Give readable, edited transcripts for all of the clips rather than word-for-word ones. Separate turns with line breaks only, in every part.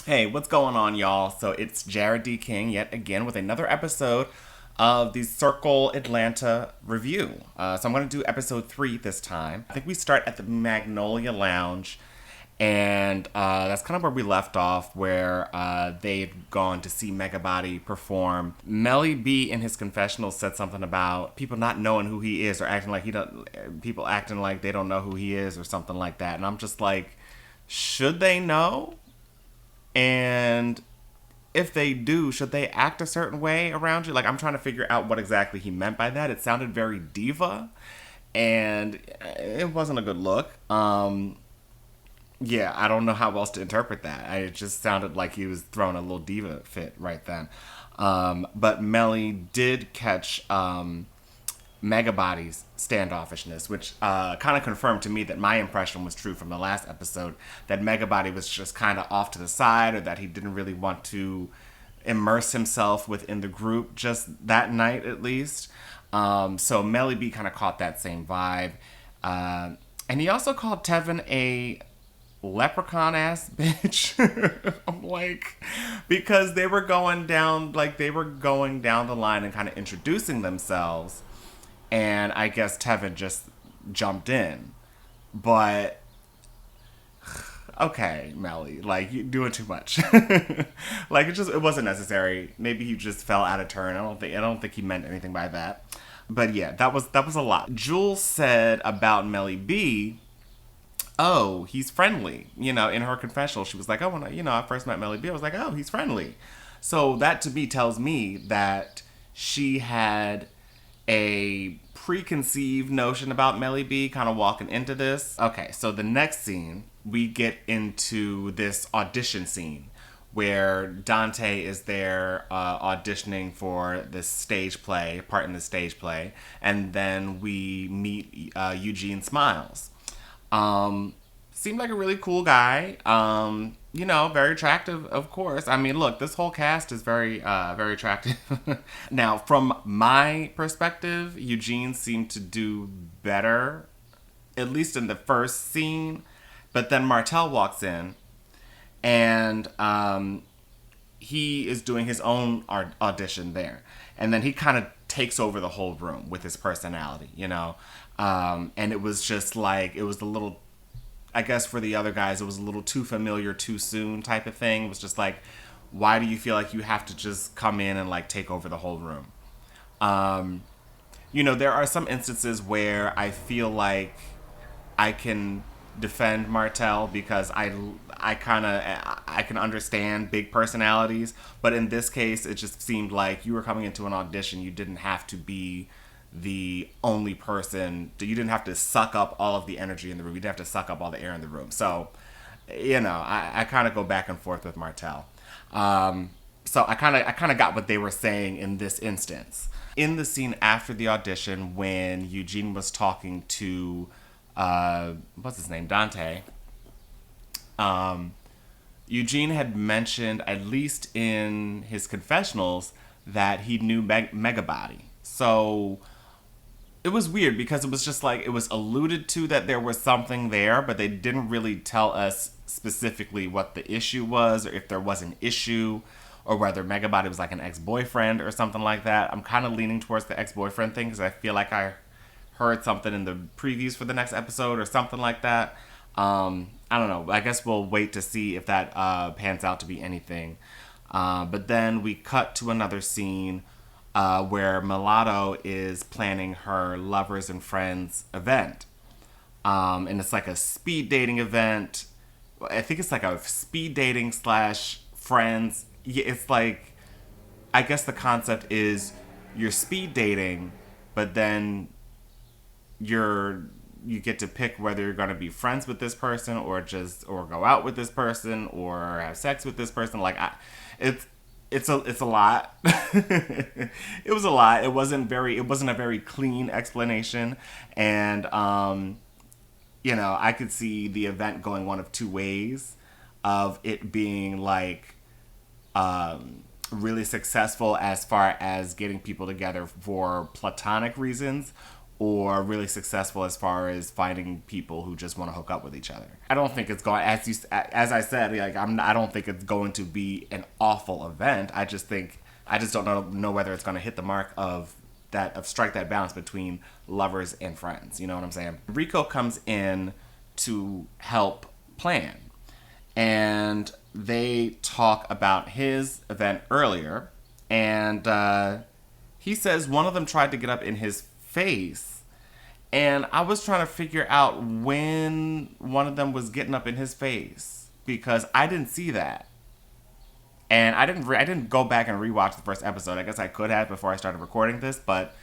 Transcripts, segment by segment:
Hey, what's going on, y'all? So it's Jarrod D King yet again with another episode of the Circle Atlanta review. So I'm going to do episode 3 this time. I think we start at the Magnolia Lounge, and that's kind of where we left off, where they'd gone to see Megabody perform. Melly B in his confessional said something about people not knowing who he is, or acting like people acting like they don't know who he is, or something like that. And I'm just like, should they know? And if they do, should they act a certain way around you? Like, I'm trying to figure out what exactly he meant by that. It sounded very diva, and it wasn't a good look. Yeah, I don't know how else to interpret that. It just sounded like he was throwing a little diva fit right then. But Melly did catch Megabody's standoffishness, which kind of confirmed to me that my impression was true from the last episode, that Megabody was just kind of off to the side, or that he didn't really want to immerse himself within the group just that night, at least. So Melly B kind of caught that same vibe. And he also called Tevin a leprechaun ass bitch. I'm like, because they were going down the line and kind of introducing themselves, and I guess Tevin just jumped in. But okay, Melly, like, you're doing too much. Like, it wasn't necessary. Maybe he just fell out of turn. I don't think he meant anything by that. But yeah, that was a lot. Jules said about Melly B, oh, he's friendly. In her confessional, she was like, oh, when I first met Melly B, I was like, oh, he's friendly. So that to me tells me that she had a preconceived notion about Melly B kind of walking into this. Okay, so the next scene, we get into this audition scene where Dante is there auditioning for this stage play, part in the stage play, and then we meet Eugene Smiles. Seemed like a really cool guy. Very attractive, of course. I mean, look, this whole cast is very, very attractive. Now, from my perspective, Eugene seemed to do better, at least in the first scene. But then Martell walks in, and he is doing his own audition there. And then he kind of takes over the whole room with his personality. And it was just like, it was a little, I guess for the other guys, it was a little too familiar too soon type of thing. It was just like, why do you feel like you have to just come in and like take over the whole room? There are some instances where I feel like I can defend Martell because I can understand big personalities, but in this case, it just seemed like you were coming into an audition. You didn't have to be the only person. You didn't have to suck up all of the energy in the room. You didn't have to suck up all the air in the room. So, I kind of go back and forth with Martell. So I kind of got what they were saying in this instance. In the scene after the audition, when Eugene was talking to what's his name, Dante. Eugene had mentioned, at least in his confessionals, that he knew Megabody. So it was weird because it was just like, it was alluded to that there was something there, but they didn't really tell us specifically what the issue was, or if there was an issue, or whether Megabody was like an ex-boyfriend or something like that. I'm kind of leaning towards the ex-boyfriend thing because I feel like I heard something in the previews for the next episode or something like that. I don't know. I guess we'll wait to see if that pans out to be anything. But then we cut to another scene where Mulatto is planning her lovers and friends event. And it's like a speed dating event. I think it's like a speed dating / friends. It's like, I guess the concept is you're speed dating, but then you get to pick whether you're going to be friends with this person or go out with this person or have sex with this person. Like, it's a lot. It was a lot. It wasn't a very clean explanation. And, I could see the event going one of two ways, of it being like, really successful as far as getting people together for platonic reasons, or really successful as far as finding people who just want to hook up with each other. I don't think it's going, as I said, like I don't think it's going to be an awful event. I just don't know whether it's going to hit the mark of strike that balance between lovers and friends. You know what I'm saying? Rico comes in to help plan, and they talk about his event earlier, and he says one of them tried to get up in his face, and I was trying to figure out when one of them was getting up in his face because I didn't see that. And I didn't go back and rewatch the first episode. I guess I could have before I started recording this, but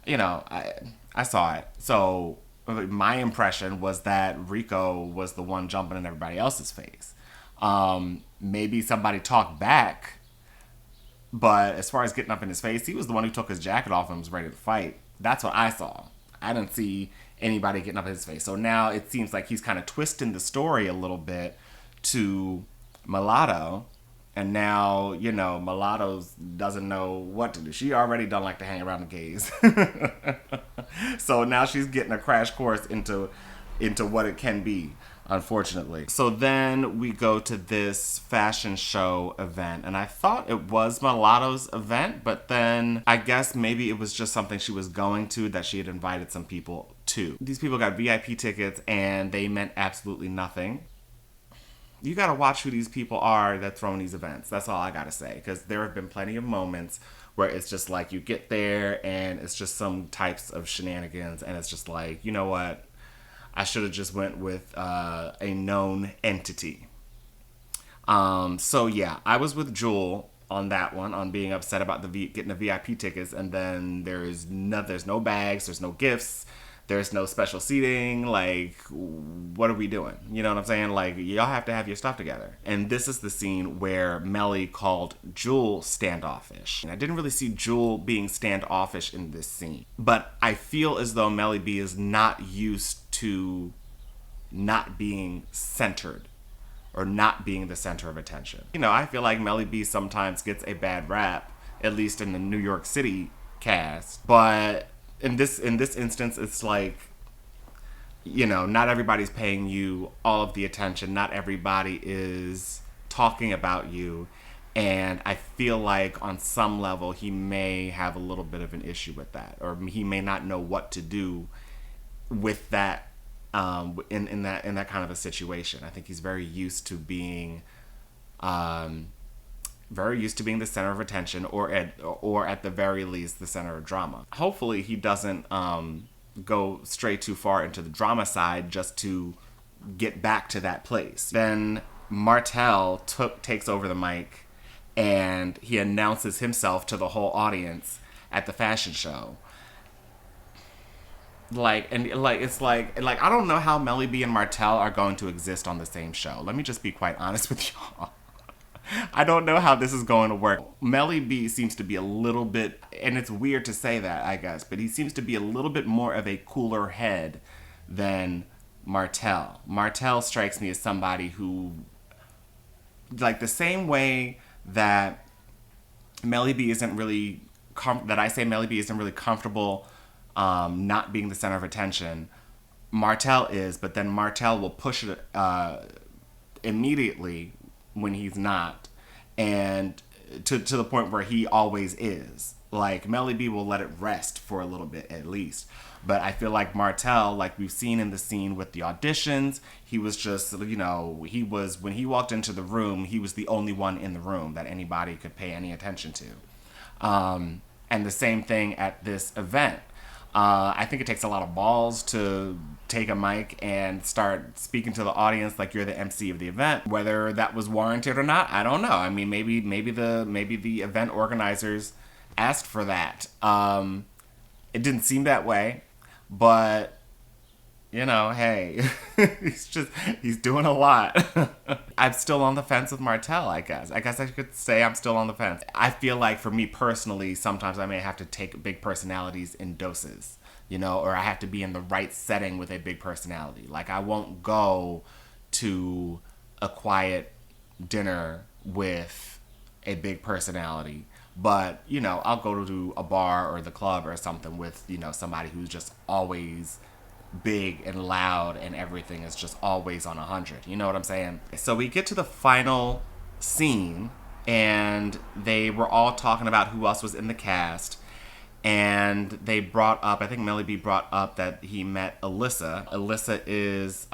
I saw it. So my impression was that Rico was the one jumping in everybody else's face. Maybe somebody talked back, but as far as getting up in his face, he was the one who took his jacket off and was ready to fight. That's what I saw. I didn't see anybody getting up in his face. So now it seems like he's kind of twisting the story a little bit to Mulatto. And now, Mulatto doesn't know what to do. She already don't like to hang around the gays. So now she's getting a crash course into what it can be, unfortunately. So then we go to this fashion show event. And I thought it was Mulatto's event, but then I guess maybe it was just something she was going to that she had invited some people to. These people got VIP tickets and they meant absolutely nothing. You gotta watch who these people are that throwing these events. That's all I gotta say. Because there have been plenty of moments where it's just like you get there and it's just some types of shenanigans and it's just like, you know what? I should have just went with a known entity. So yeah, I was with Jewel on that one, on being upset about getting the VIP tickets, and then there's no bags, there's no gifts. There's no special seating. Like, what are we doing? You know what I'm saying? Like, y'all have to have your stuff together. And this is the scene where Melly called Jewel standoffish. And I didn't really see Jewel being standoffish in this scene. But I feel as though Melly B is not used to not being centered or not being the center of attention. I feel like Melly B sometimes gets a bad rap, at least in the New York City cast. But in this instance, it's like, not everybody's paying you all of the attention. Not everybody is talking about you. And I feel like on some level, he may have a little bit of an issue with that. Or he may not know what to do with that in that kind of a situation. I think he's very used to being the center of attention, or at the very least the center of drama. Hopefully he doesn't go straight too far into the drama side just to get back to that place. Then Martell takes over the mic and he announces himself to the whole audience at the fashion show. I don't know how Melly B and Martell are going to exist on the same show. Let me just be quite honest with y'all. I don't know how this is going to work. Melly B seems to be a little bit, and it's weird to say that, I guess, but he seems to be a little bit more of a cooler head than Martell. Martell strikes me as somebody who, like the same way that Melly B isn't really, Melly B isn't really comfortable not being the center of attention, Martell is, but then Martell will push it immediately when he's not, and to the point where he always is. Like, Melly B will let it rest for a little bit at least. But I feel like Martell, like we've seen in the scene with the auditions, he was just, when he walked into the room, he was the only one in the room that anybody could pay any attention to. And the same thing at this event. I think it takes a lot of balls to take a mic and start speaking to the audience like you're the MC of the event. Whether that was warranted or not, I don't know. I mean, maybe the event organizers asked for that. It didn't seem that way, but hey, he's doing a lot. I'm still on the fence with Martell, I guess. I guess I could say I'm still on the fence. I feel like for me personally, sometimes I may have to take big personalities in doses, or I have to be in the right setting with a big personality. Like, I won't go to a quiet dinner with a big personality, But, I'll go to a bar or the club or something with, somebody who's just always big and loud and everything is just always on 100. You know what I'm saying? So we get to the final scene and they were all talking about who else was in the cast. And they brought up, I think Melly B brought up that he met Alyssa. Alyssa is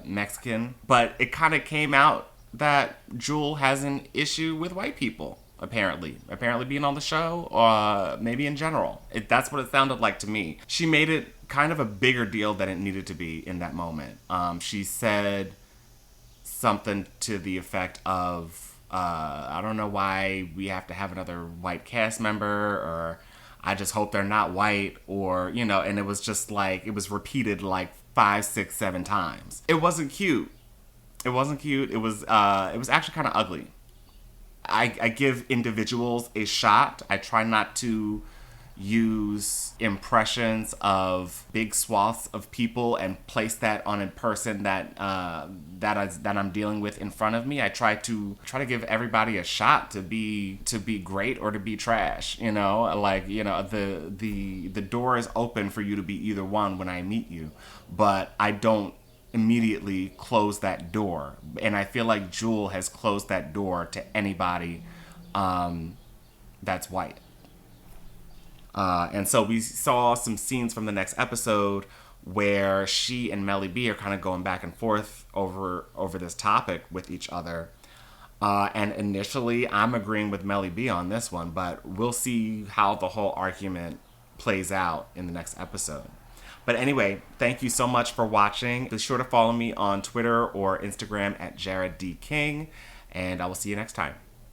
Mexican, but it kind of came out that Jewel has an issue with white people, apparently. Apparently being on the show, or maybe in general. That's what it sounded like to me. She made it kind of a bigger deal than it needed to be in that moment. She said something to the effect of, I don't know why we have to have another white cast member, or I just hope they're not white, or, and it was just like, it was repeated like 5, 6, 7 times. It wasn't cute. It wasn't cute. It was actually kind of ugly. I give individuals a shot. I try not to use impressions of big swaths of people and place that on a person that I'm dealing with in front of me. I try to give everybody a shot to be great or to be trash. The door is open for you to be either one when I meet you, but I don't immediately close that door. And I feel like Jewel has closed that door to anybody that's white. And so we saw some scenes from the next episode where she and Melly B are kind of going back and forth over this topic with each other. And initially, I'm agreeing with Melly B on this one, but we'll see how the whole argument plays out in the next episode. But anyway, thank you so much for watching. Be sure to follow me on Twitter or Instagram at Jarrod D King, and I will see you next time.